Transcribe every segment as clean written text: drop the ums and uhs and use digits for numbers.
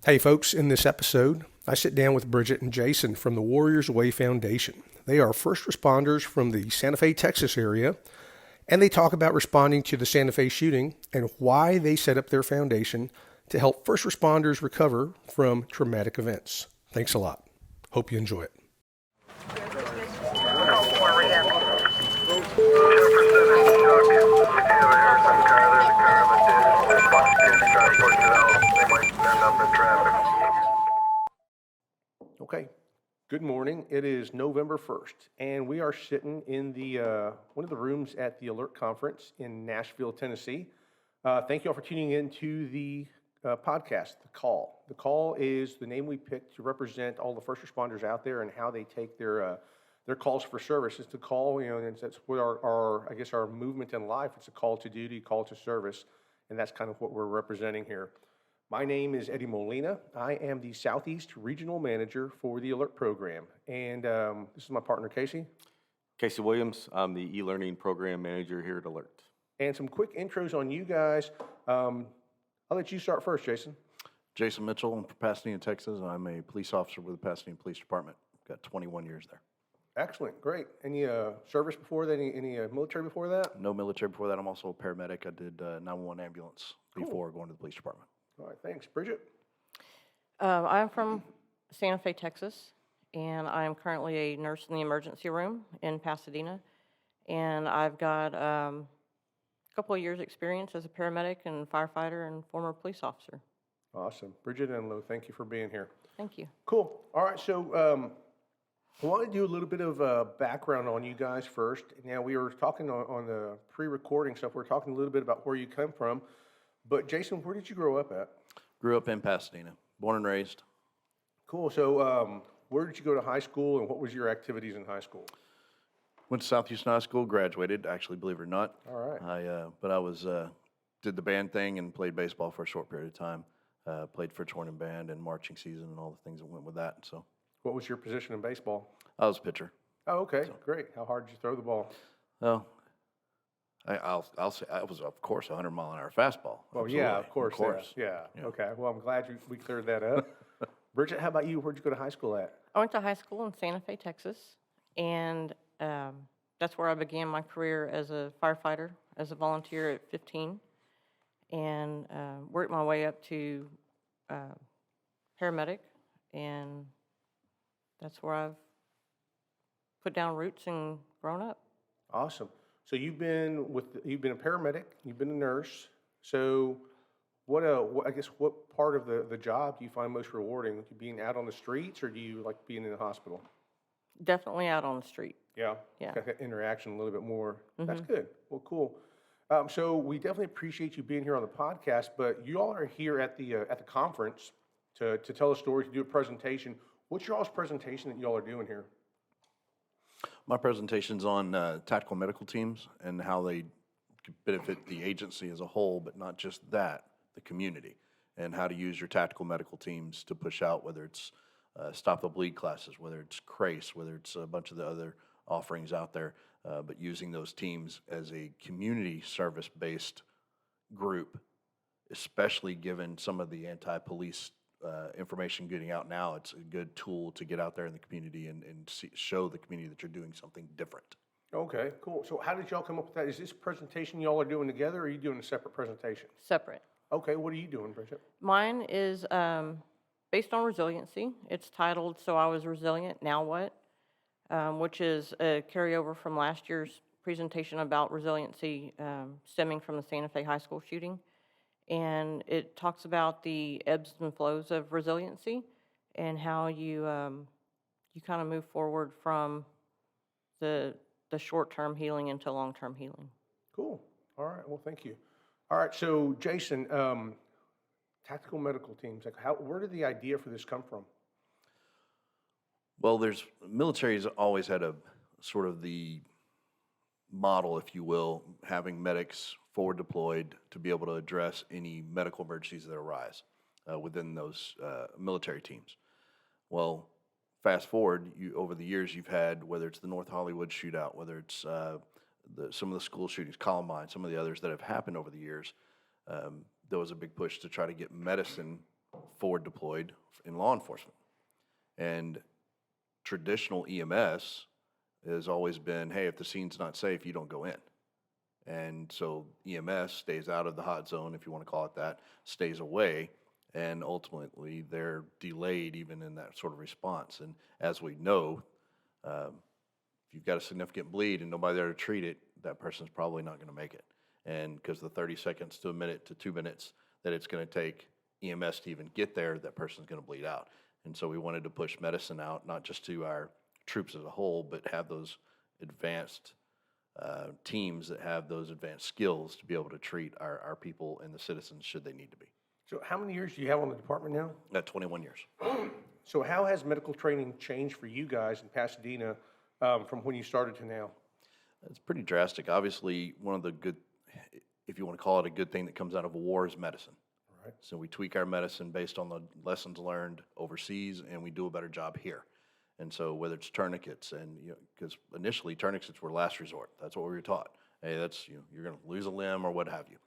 Hey folks, in this episode, I sit down with Bridgett and Jason from the Warriors Way Foundation. They are first responders from the Santa Fe, Texas area, and they talk about responding to the Santa Fe shooting and why they set up their foundation to help first responders recover from traumatic events. Thanks a lot. Hope you enjoy it. Okay, good morning. It is November 1st, and we are sitting in the one of the rooms at the ALERRT conference in Nashville, Tennessee. Thank you all for tuning in to the podcast, The Call. The Call is the name we picked to represent all the first responders out there and how they take their calls for service. It's the call, and that's what our movement in life. It's a call to duty, call to service, and that's kind of what we're representing here. My name is Eddie Molina. I am the Southeast Regional Manager for the ALERRT program, and this is my partner, Casey. Casey Williams. I'm the e-learning program manager here at ALERRT. And some quick intros on you guys. I'll let you start first, Jason. Jason Mitchell, I'm from Pasadena, Texas. I'm a police officer with the Pasadena Police Department. Got 21 years there. Excellent, great. Any service before that? Any military before that? No military before that. I'm also a paramedic. I did 911 ambulance before going to the police department. All right, thanks. Bridgett? I'm from Santa Fe, Texas, and I'm currently a nurse in the emergency room in Pasadena. And I've got a couple of years' experience as a paramedic and firefighter and former police officer. Awesome. Bridgett and Lou, thank you for being here. Thank you. Cool. All right, so I want to do a little bit of background on you guys first. Now, we were talking on the pre-recording stuff. We were talking a little bit about where you come from. But Jason, where did you grow up at? Grew up in Pasadena, born and raised. Cool. So where did you go to high school, and what was your activities in high school? Went to South Houston High School, graduated, actually, believe it or not. All right. I did the band thing and played baseball for a short period of time. Played for touring band and marching season and all the things that went with that. So, what was your position in baseball? I was a pitcher. Oh, okay, great. How hard did you throw the ball? Oh, I'll say I was, of course, a 100-mile-an-hour fastball. Well, Absolutely. yeah, of course. Yeah. Okay. Well, I'm glad we cleared that up. Bridgett, how about you? Where'd you go to high school at? I went to high school in Santa Fe, Texas, and that's where I began my career as a firefighter, as a volunteer at 15, and worked my way up to paramedic, and that's where I've put down roots and grown up. Awesome. So you've been a paramedic, you've been a nurse. So what part of the job do you find most rewarding? Being out on the streets, or do you like being in the hospital? Definitely out on the street. Yeah. Yeah. Got that interaction a little bit more. Mm-hmm. That's good. Well, cool. So we definitely appreciate you being here on the podcast, but you all are here at the conference to tell a story, to do a presentation. What's your all's presentation that you all are doing here? My presentation's on tactical medical teams and how they benefit the agency as a whole, but not just that, the community, and how to use your tactical medical teams to push out, whether it's Stop the Bleed classes, whether it's CRACE, whether it's a bunch of the other offerings out there, but using those teams as a community service-based group, especially given some of the anti-police information getting out now. It's a good tool to get out there in the community and show the community that you're doing something different. Okay, cool. So how did y'all come up with that? Is this presentation y'all are doing together, or are you doing a separate presentation? Separate. Okay, what are you doing, Bridgett? Mine is based on resiliency. It's titled "So I Was Resilient, Now What?" Which is a carryover from last year's presentation about resiliency stemming from the Santa Fe High School shooting. And it talks about the ebbs and flows of resiliency and how you kind of move forward from the short-term healing into long-term healing. Cool. All right. Well, thank you. All right. So, Jason, tactical medical teams. Where did the idea for this come from? Well, military has always had a sort of the model, if you will, having medics forward deployed to be able to address any medical emergencies that arise within those military teams. Well, fast forward, over the years you've had, whether it's the North Hollywood shootout, whether it's some of the school shootings, Columbine, some of the others that have happened over the years, there was a big push to try to get medicine forward deployed in law enforcement. And traditional EMS has always been, hey, if the scene's not safe, you don't go in. And so EMS stays out of the hot zone, if you want to call it that, stays away, and ultimately they're delayed even in that sort of response. And as we know, if you've got a significant bleed and nobody there to treat it, that person's probably not going to make it. And because the 30 seconds to a minute to 2 minutes that it's going to take EMS to even get there, that person's going to bleed out. And so we wanted to push medicine out, not just to our troops as a whole, but have those advanced teams that have those advanced skills to be able to treat our people and the citizens should they need to be. So how many years do you have on the department now? 21 years. So how has medical training changed for you guys in Pasadena from when you started to now? It's pretty drastic. Obviously, one of the good, if you want to call it a good thing that comes out of a war, is medicine. Right. So we tweak our medicine based on the lessons learned overseas, and we do a better job here. And so whether it's tourniquets, and because initially tourniquets were last resort. That's what we were taught. Hey, that's you're going to lose a limb or what have you.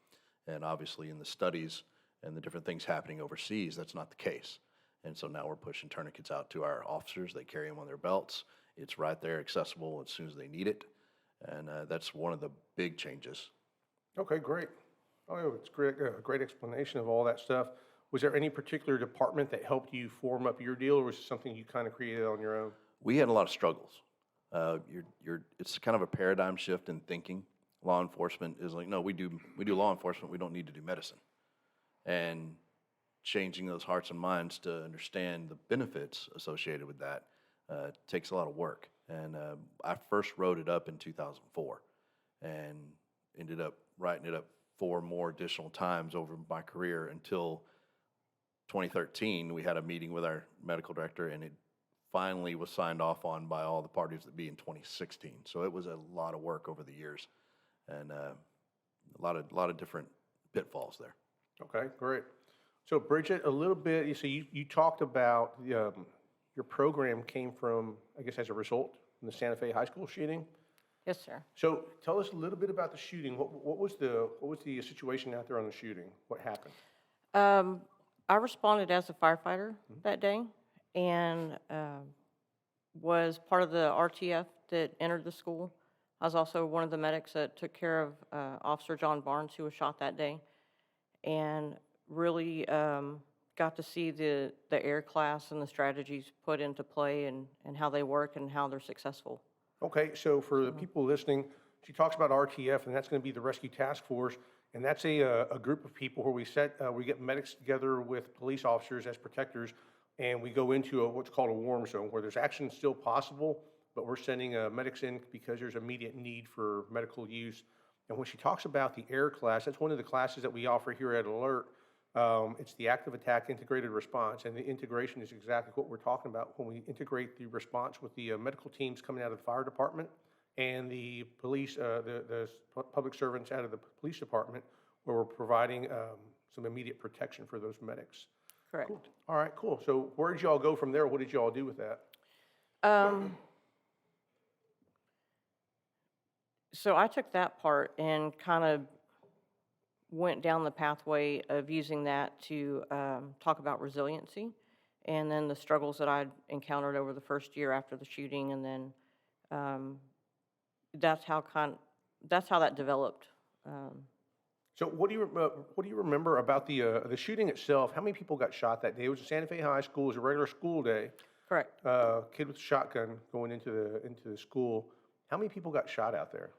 And obviously in the studies and the different things happening overseas, that's not the case. And so now we're pushing tourniquets out to our officers. They carry them on their belts. It's right there, accessible as soon as they need it. And that's one of the big changes. Okay, great. Oh, it's great, great explanation of all that stuff. Was there any particular department that helped you form up your deal, or was it something you kind of created on your own? We had a lot of struggles. It's kind of a paradigm shift in thinking. Law enforcement is like, no, we do law enforcement. We don't need to do medicine. And changing those hearts and minds to understand the benefits associated with that takes a lot of work. And I first wrote it up in 2004 and ended up writing it up 4 more additional times over my career until 2013. We had a meeting with our medical director, and it finally was signed off on by all the parties that be in 2016. So it was a lot of work over the years, and a lot of different pitfalls there. Okay, great. So Bridgett, a little bit, you talked about your program came from, I guess, as a result from the Santa Fe High School shooting. Yes, sir. So tell us a little bit about the shooting. What was the situation out there on the shooting? What happened? I responded as a firefighter that day and was part of the RTF that entered the school. I was also one of the medics that took care of Officer John Barnes, who was shot that day, and really got to see the AIR class and the strategies put into play and how they work and how they're successful. Okay, so for the people listening, she talks about RTF, and that's going to be the Rescue Task Force, and that's a group of people where we get medics together with police officers as protectors, and we go into what's called a warm zone, where there's action still possible, but we're sending medics in because there's immediate need for medical use. And when she talks about the AIR class, that's one of the classes that we offer here at ALERRT. It's the Active Attack Integrated Response, and the integration is exactly what we're talking about when we integrate the response with the medical teams coming out of the fire department and the police, the public servants out of the police department, where we're providing some immediate protection for those medics. Correct. Cool. All right, cool. So where did y'all go from there? What did y'all do with that? So I took that part and kind of went down the pathway of using that to talk about resiliency and then the struggles that I'd encountered over the first year after the shooting, and then that's how that developed. So what do you remember about the shooting itself? How many people got shot that day? It was at Santa Fe High School. It was a regular school day. Correct. Kid with a shotgun going into the school. How many people got shot out there?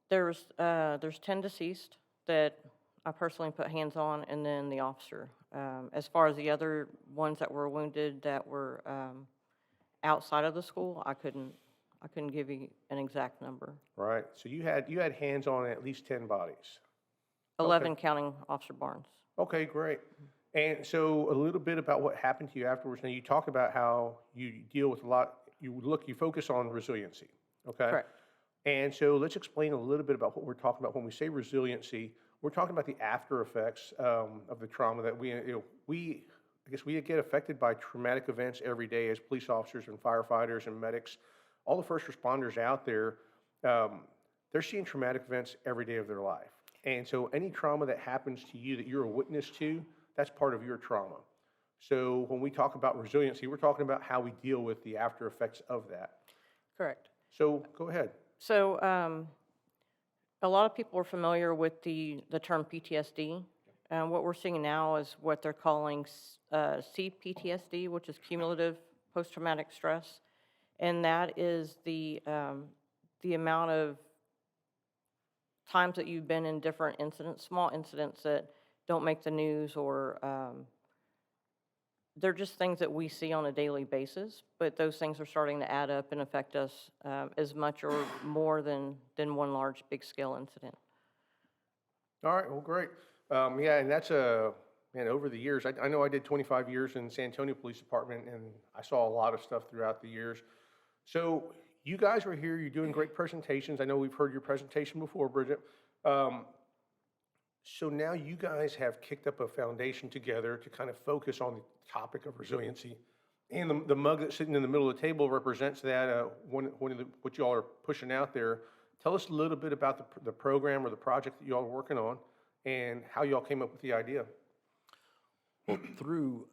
There's 10 deceased that I personally put hands on, and then the officer. As far as the other ones that were wounded that were outside of the school, I couldn't give you an exact number. Right. So you had hands on at least 10 bodies. 11 counting Officer Barnes. Okay, great. And so a little bit about what happened to you afterwards. Now you talk about how you deal with a lot. You focus on resiliency. Okay. Correct. And so let's explain a little bit about what we're talking about when we say resiliency. We're talking about the after effects of the trauma that we get affected by traumatic events every day as police officers and firefighters and medics. All the first responders out there, they're seeing traumatic events every day of their life. And so any trauma that happens to you that you're a witness to, that's part of your trauma. So when we talk about resiliency, we're talking about how we deal with the after effects of that. Correct. So go ahead. So a lot of people are familiar with the term PTSD. What we're seeing now is what they're calling CPTSD, which is cumulative post-traumatic stress. And that is the amount of times that you've been in different incidents, small incidents that don't make the news, or they're just things that we see on a daily basis, but those things are starting to add up and affect us as much or more than one large, big-scale incident. All right, well, great. Yeah, and that's man, over the years, I know I did 25 years in San Antonio Police Department, and I saw a lot of stuff throughout the years. So you guys were here, you're doing great presentations. I know we've heard your presentation before, Bridget. So now you guys have kicked up a foundation together to kind of focus on the topic of resiliency. And the mug that's sitting in the middle of the table represents that, one of what you all are pushing out there. Tell us a little bit about the program or the project that you all are working on and how you all came up with the idea. Well, through,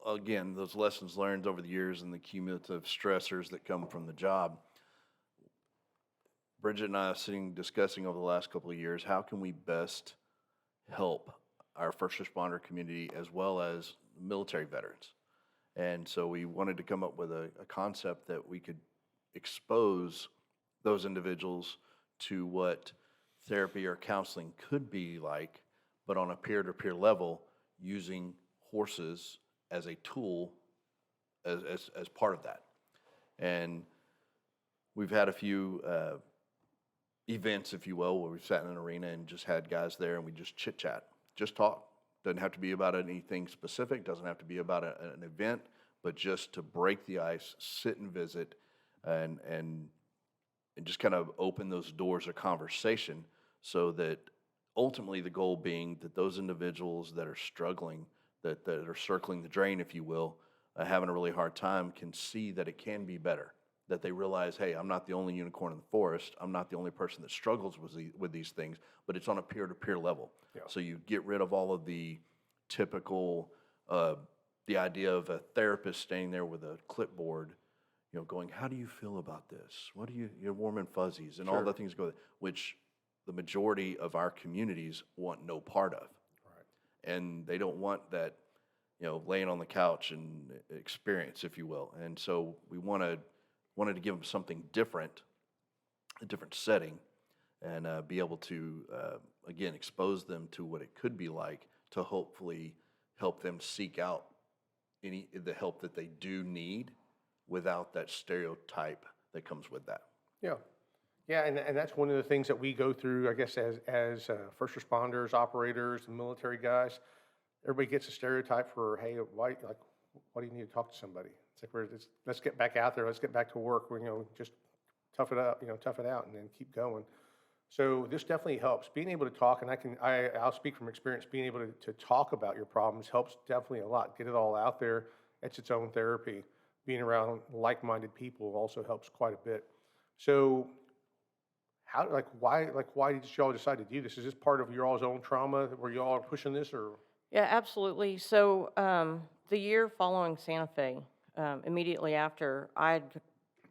again, those lessons learned over the years and the cumulative stressors that come from the job, Bridget and I are sitting discussing over the last couple of years, how can we best help our first responder community as well as military veterans? And so we wanted to come up with a concept that we could expose those individuals to what therapy or counseling could be like, but on a peer-to-peer level, using horses as a tool as part of that. And we've had a few events, if you will, where we've sat in an arena and just had guys there and we just chit-chat, just talk. Doesn't have to be about anything specific, doesn't have to be about an event, but just to break the ice, sit and visit, and just kind of open those doors of conversation, so that ultimately the goal being that those individuals that are struggling, that are circling the drain, if you will, having a really hard time, can see that it can be better. That they realize, hey, I'm not the only unicorn in the forest. I'm not the only person that struggles with these things, but it's on a peer-to-peer level. Yeah. So you get rid of all of the typical, the idea of a therapist standing there with a clipboard, going, how do you feel about this? What do you're warm and fuzzies, and all the things go with it, which the majority of our communities want no part of. Right. And they don't want that, laying on the couch and experience, if you will. And so we wanted to give them something different, a different setting, and be able to, again, expose them to what it could be like, to hopefully help them seek out the help that they do need without that stereotype that comes with that. Yeah. Yeah, and that's one of the things that we go through, I guess, as first responders, operators, and military guys. Everybody gets a stereotype for, hey, why do you need to talk to somebody? It's like, let's get back out there, let's get back to work. Just tough it out, and then keep going. So this definitely helps. Being able to talk, and I'll speak from experience, being able to talk about your problems helps definitely a lot. Get it all out there. It's its own therapy. Being around like-minded people also helps quite a bit. So why did y'all decide to do this? Is this part of your all's own trauma where y'all are pushing this, or? Yeah, absolutely. So the year following Santa Fe, immediately after, I'd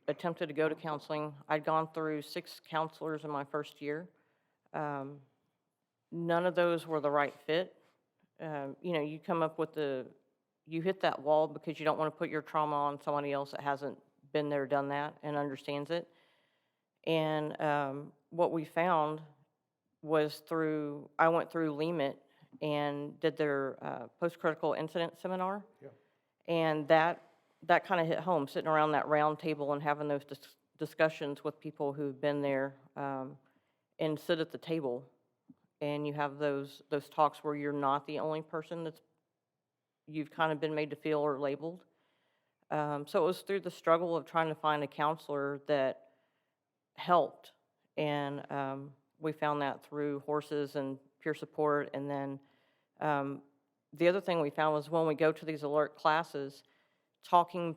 attempted to go to counseling. I'd gone through 6 counselors in my first year. None of those were the right fit. You come up with you hit that wall because you don't want to put your trauma on somebody else that hasn't been there, done that, and understands it. And what we found was I went through LEMIT and did their post-critical incident seminar. Yeah. And that kind of hit home, sitting around that round table and having those discussions with people who've been there, and sit at the table. And you have those talks where you're not the only person you've kind of been made to feel or labeled. So it was through the struggle of trying to find a counselor that helped. And we found that through horses and peer support. And then the other thing we found was when we go to these ALERRT classes, talking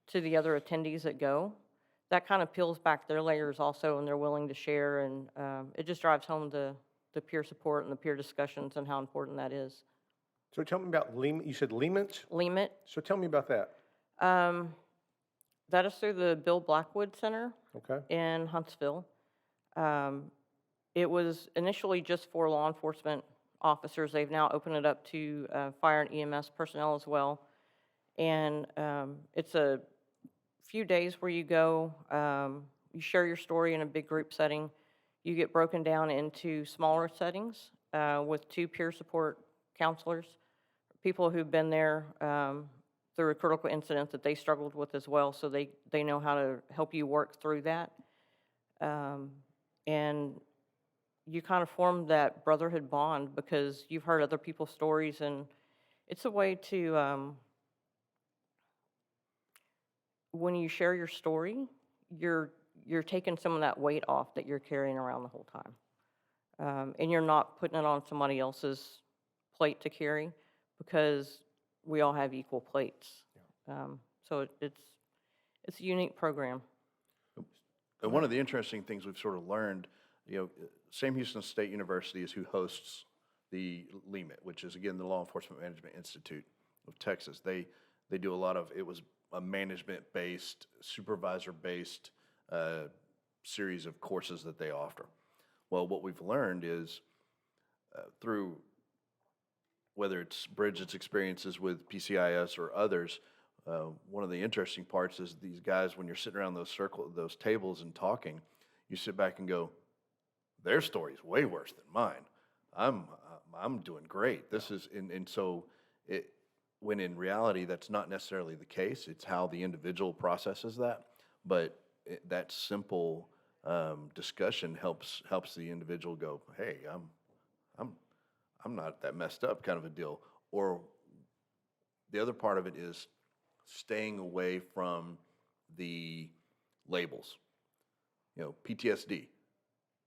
to the other attendees that go, that kind of peels back their layers also, and they're willing to share. And it just drives home the the peer support and the peer discussions and how important that is. So tell me about Lehman, you said Lehman's? LEMIT, So tell me about that. that is through the Bill Blackwood Center Okay, in Huntsville. It was initially just for law enforcement officers. They've now opened it up to fire and EMS personnel as well. And it's a few days where you go, you share your story in a big group setting. You get broken down into smaller settings with 2 peer support counselors, people who've been there through a critical incident that they struggled with as well, so they know how to help you work through that. And you kind of form that brotherhood bond because you've heard other people's stories, and it's a way to, when you share your story, you're taking some of that weight off that you're carrying around the whole time. And you're not putting it on somebody else's plate to carry because we all have equal plates. So it's a unique program. And one of the interesting things we've sort of learned, Sam Houston State University is who hosts the LEMIT, which is, again, the Law Enforcement Management Institute of Texas. They do a lot of, it was a management-based, supervisor-based series of courses that they offer. Well, what we've learned is through whether it's Bridgett's experiences with PCIS or others, one of the interesting parts is these guys, when you're sitting around those tables and talking, you sit back and go, their story's way worse than mine. I'm doing great. This is, and so when in reality that's not necessarily the case. It's how the individual processes that, but that simple discussion helps the individual go, hey, I'm not that messed up, kind of a deal. Or the other part of it is staying away from the labels. PTSD,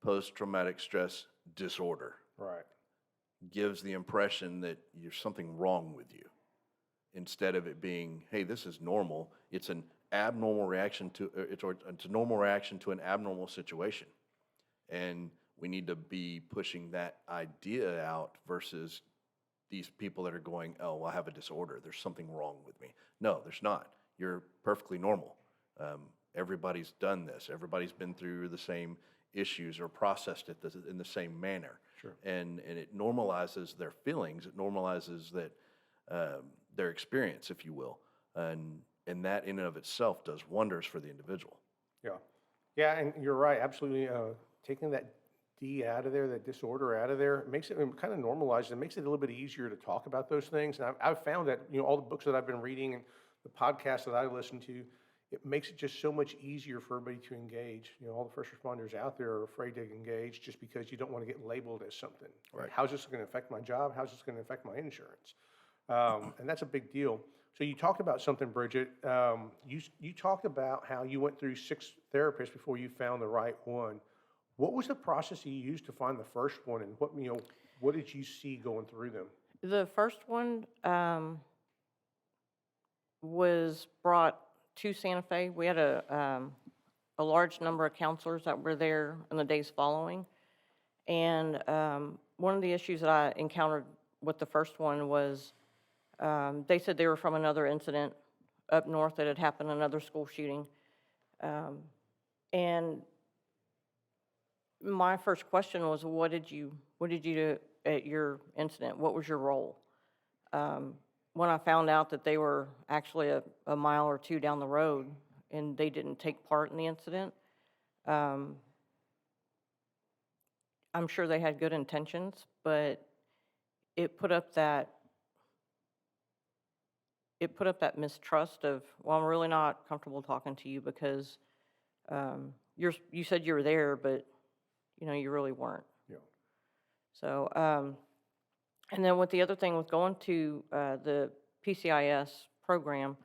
post-traumatic stress disorder, right. gives the impression that there's something wrong with you, instead of it being, hey, this is normal. It's an abnormal reaction to it's a normal reaction to an abnormal situation, and we need to be pushing that idea out versus these people that are going, oh, I have a disorder. There's something wrong with me. No, there's not. You're perfectly normal. Everybody's done this. Everybody's been through the same issues or processed it in the same manner. Sure. And it normalizes their feelings. It normalizes that their experience, if you will. And that in and of itself does wonders for the individual. Yeah. Yeah, and you're right, absolutely. Taking that D out of there, that disorder out of there, makes it kind of normalized. It makes it a little bit easier to talk about those things. And I've found that, all the books that I've been reading and the podcasts that I listen to, it makes it just so much easier for everybody to engage. All the first responders out there are afraid to engage just because you don't want to get labeled as something. Right. How's this going to affect my job? How's this going to affect my insurance? And that's a big deal. So you talked about something, Bridgett. You talked about how you went through 6 therapists before you found the right one. What was the process you used to find the first one, and what did you see going through them? The first one was brought to Santa Fe. We had a large number of counselors that were there in the days following. And one of the issues that I encountered with the first one was they said they were from another incident up north that had happened, another school shooting. And my first question was, what did you do at your incident? What was your role? When I found out that they were actually a mile or 2 down the road and they didn't take part in the incident, I'm sure they had good intentions, but it put up that mistrust of, well, I'm really not comfortable talking to you because you said you were there, but you really weren't. Yeah. So, and then with the other thing with going to the PCIS program,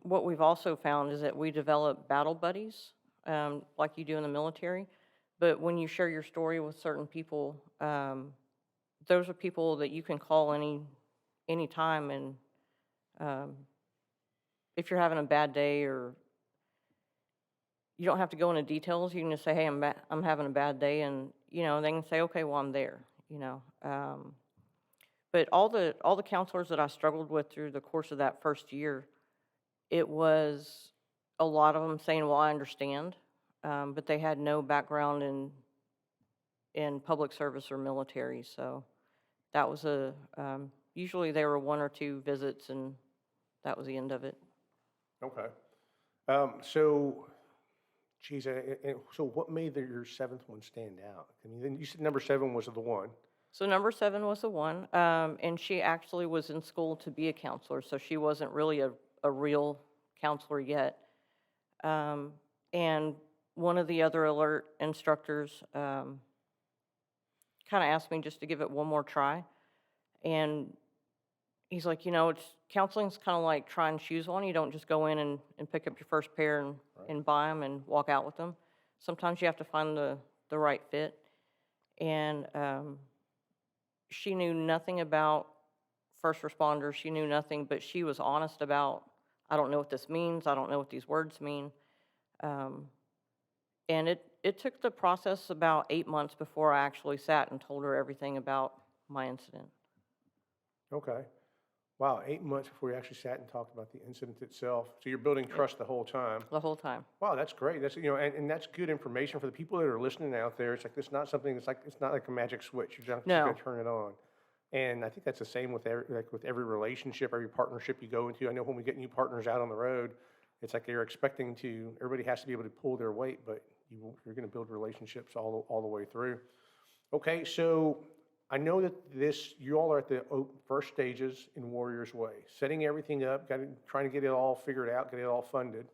what we've also found is that we develop battle buddies, like you do in the military. But when you share your story with certain people, those are people that you can call any time, and if you're having a bad day, or you don't have to go into details, you can just say, hey, I'm having a bad day, and they can say, okay, well, I'm there, But all the counselors that I struggled with through the course of that first year, it was a lot of them saying, well, I understand, but they had no background in public service or military, so that was usually there were 1 or 2 visits, and that was the end of it. Okay. So, geez, so what made your 7th one stand out? I mean, then you said number 7 was the one. So number 7 was the one, and she actually was in school to be a counselor, so she wasn't really a real counselor yet. And one of the other ALERRT instructors kind of asked me just to give it one more try. And he's like, counseling's kind of like trying shoes on. You don't just go in and pick up your first pair and buy them and walk out with them. Sometimes you have to find the right fit. And she knew nothing about first responders. She knew nothing, but she was honest about, I don't know what this means. I don't know what these words mean. And it took the process about 8 months before I actually sat and told her everything about my incident. Okay. Wow, 8 months before you actually sat and talked about the incident itself. So you're building trust the whole time. The whole time. Wow, that's great. That's, and that's good information for the people that are listening out there. It's like, it's not something that's like, it's not like a magic switch. You're just No. going to turn it on. And I think that's the same with every relationship, every partnership you go into. I know when we get new partners out on the road, it's like they're expecting everybody has to be able to pull their weight, but you're going to build relationships all the way through. Okay, so I know that you all are at the first stages in Warriors Way, setting everything up, trying to get it all figured out, get it all funded.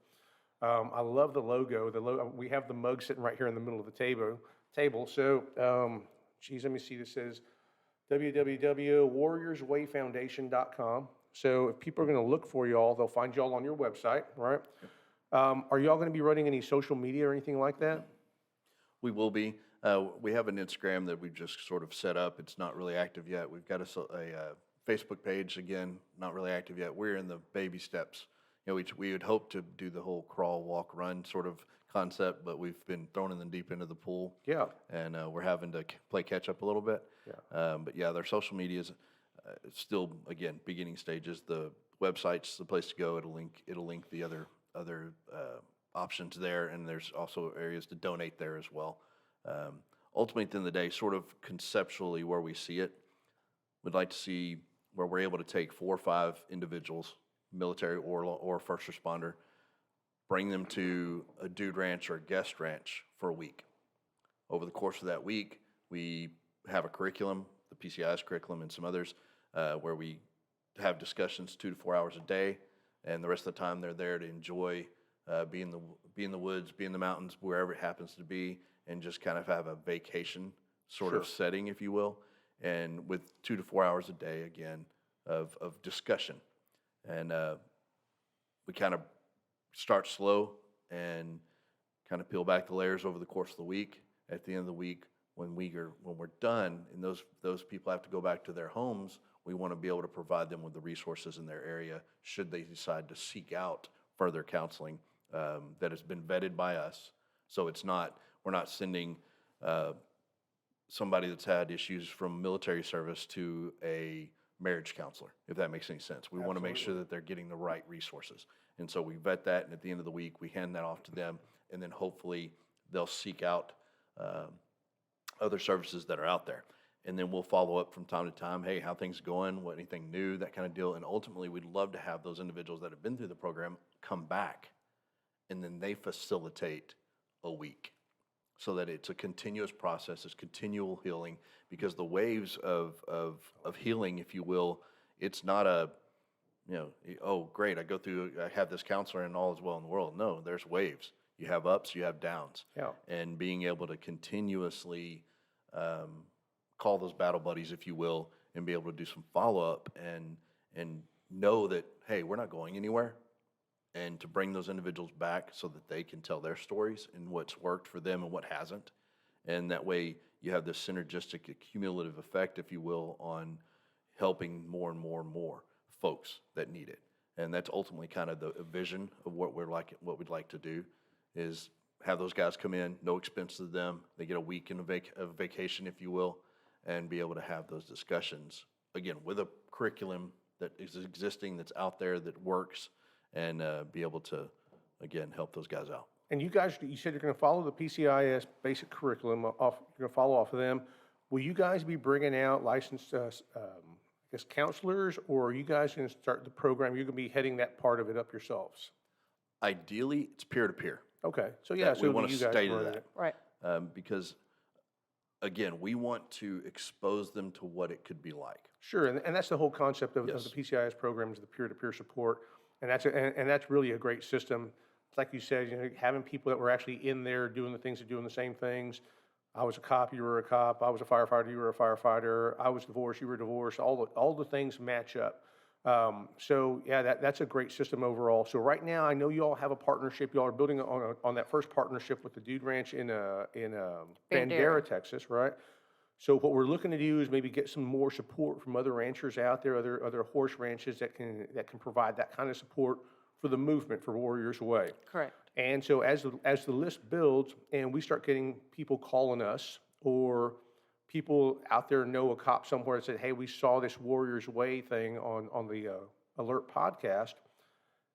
I love the logo. We have the mug sitting right here in the middle of the table. So, let me see. This says www.warriorswayfoundation.com. So if people are going to look for you all, they'll find you all on your website, right? Are you all going to be running any social media or anything like that? We will be. We have an Instagram that we've just sort of set up. It's not really active yet. We've got a Facebook page, again, not really active yet. We're in the baby steps. We would hope to do the whole crawl, walk, run sort of concept, but we've been thrown in the deep end of the pool. Yeah. And we're having to play catch up a little bit. Yeah. But yeah, their social media is still, again, beginning stages. The website's the place to go. It'll link the other options there, and there's also areas to donate there as well. Ultimately, at the end of the day, sort of conceptually where we see it, we'd like to see where we're able to take 4 or 5 individuals, military or first responder, bring them to a dude ranch or a guest ranch for a week. Over the course of that week, we have a curriculum, the PCI's curriculum and some others, where we have discussions 2 to 4 hours a day, and the rest of the time they're there to enjoy be in the woods, be in the mountains, wherever it happens to be, and just kind of have a vacation sort of setting, if you will, and with 2 to 4 hours a day, again, of discussion. And we kind of start slow and kind of peel back the layers over the course of the week. At the end of the week, when we're done and those people have to go back to their homes, we want to be able to provide them with the resources in their area should they decide to seek out further counseling that has been vetted by us. So we're not sending somebody that's had issues from military service to a marriage counselor, if that makes any sense. We want to make sure that they're getting the right resources. And so we vet that, and at the end of the week, we hand that off to them, and then hopefully they'll seek out other services that are out there. And then we'll follow up from time to time, hey, how things going, what anything new, that kind of deal. And ultimately, we'd love to have those individuals that have been through the program come back, and then they facilitate a week so that it's a continuous process, it's continual healing, because the waves of healing, if you will, it's not a, oh, great, I have this counselor and all is well in the world. No, there's waves. You have ups, you have downs. Yeah. And being able to continuously call those battle buddies, if you will, and be able to do some follow-up and know that, hey, we're not going anywhere, and to bring those individuals back so that they can tell their stories and what's worked for them and what hasn't. And that way you have this synergistic cumulative effect, if you will, on helping more and more and more folks that need it. And that's ultimately kind of the vision of what we'd like to do, is have those guys come in, no expense to them. They get a week in a vacation, if you will, and be able to have those discussions, again, with a curriculum that is existing, that's out there, that works, and be able to, again, help those guys out. And you guys, you said you're going to follow the PCIS basic curriculum off, you're going to follow off of them. Will you guys be bringing out licensed, I guess, counselors, or are you guys going to start the program? You're going to be heading that part of it up yourselves? Ideally, it's peer-to-peer. Okay, so yeah, so We want you to guys stay to run that. it. Right. Because, again, we want to expose them to what it could be like. Sure, and that's the whole concept of Yes. the PCIS program is the peer-to-peer support, and that's really a great system. It's like you said, you know, having people that were actually in there doing the things, doing the same things. I was a cop, you were a cop. I was a firefighter, you were a firefighter. I was divorced, you were divorced. All the things match up. So yeah, that's a great system overall. So right now, I know you all have a partnership. You all are building on that first partnership with the Dude Ranch in Bandera, Texas, right? So what we're looking to do is maybe get some more support from other ranchers out there, other horse ranches that can provide that kind of support for the movement for Warriors Way. Correct. And so as the list builds and we start getting people calling us, or people out there know a cop somewhere that said, hey, we saw this Warriors Way thing on the ALERRT podcast,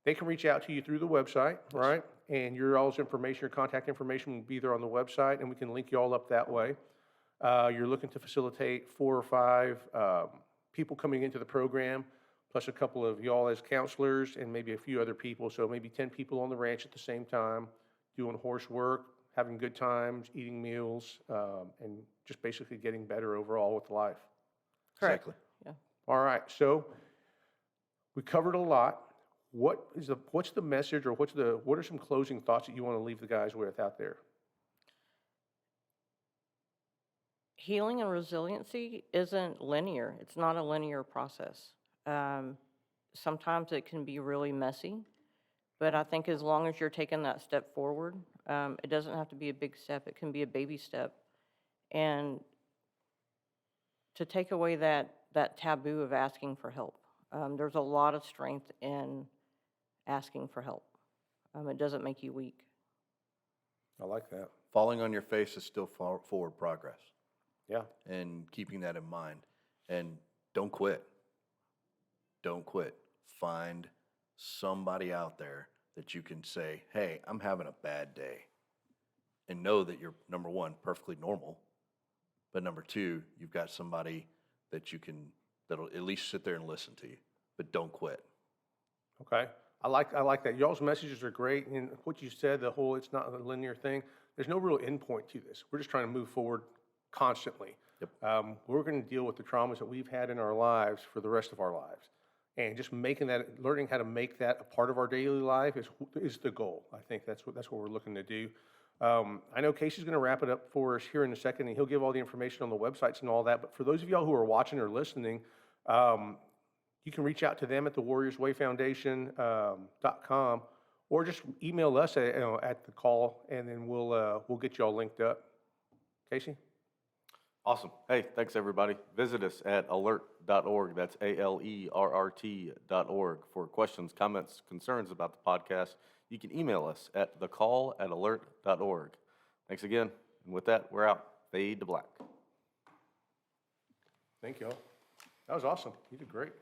they can reach out to you through the website, right? And your all's information, your contact information will be there on the website, and we can link you all up that way. You're looking to facilitate 4 or 5 people coming into the program, plus a couple of y'all as counselors and maybe a few other people. So maybe 10 people on the ranch at the same time, doing horse work, having good times, eating meals, and just basically getting better overall with life. Correct. Exactly. Yeah. All right, so we covered a lot. What's the message, or what are some closing thoughts that you want to leave the guys with out there? Healing and resiliency isn't linear. It's not a linear process. Sometimes it can be really messy, but I think as long as you're taking that step forward, it doesn't have to be a big step. It can be a baby step. And to take away that taboo of asking for help. There's a lot of strength in asking for help. It doesn't make you weak. I like that. Falling on your face is still forward progress. Yeah. And keeping that in mind. And don't quit. Don't quit. Find somebody out there that you can say, hey, I'm having a bad day. And know that you're, number one, perfectly normal. But number two, you've got somebody that that'll at least sit there and listen to you. But don't quit. Okay. I like that. Y'all's messages are great. And what you said, the whole it's not a linear thing, there's no real endpoint to this. We're just trying to move forward constantly. Yep. We're going to deal with the traumas that we've had in our lives for the rest of our lives. And just learning how to make that a part of our daily life is the goal. I think that's what we're looking to do. I know Casey's going to wrap it up for us here in a second, and he'll give all the information on the websites and all that. But for those of y'all who are watching or listening, you can reach out to them at the warriorswayfoundation.com, or just email us at the call, and then we'll get y'all linked up. Casey? Awesome. Hey, thanks, everybody. Visit us at alert.org. That's ALERRT.org. For questions, comments, concerns about the podcast, you can email us at thecall@alert.org. Thanks again. And with that, we're out. Fade to black. Thank y'all. That was awesome. You did great.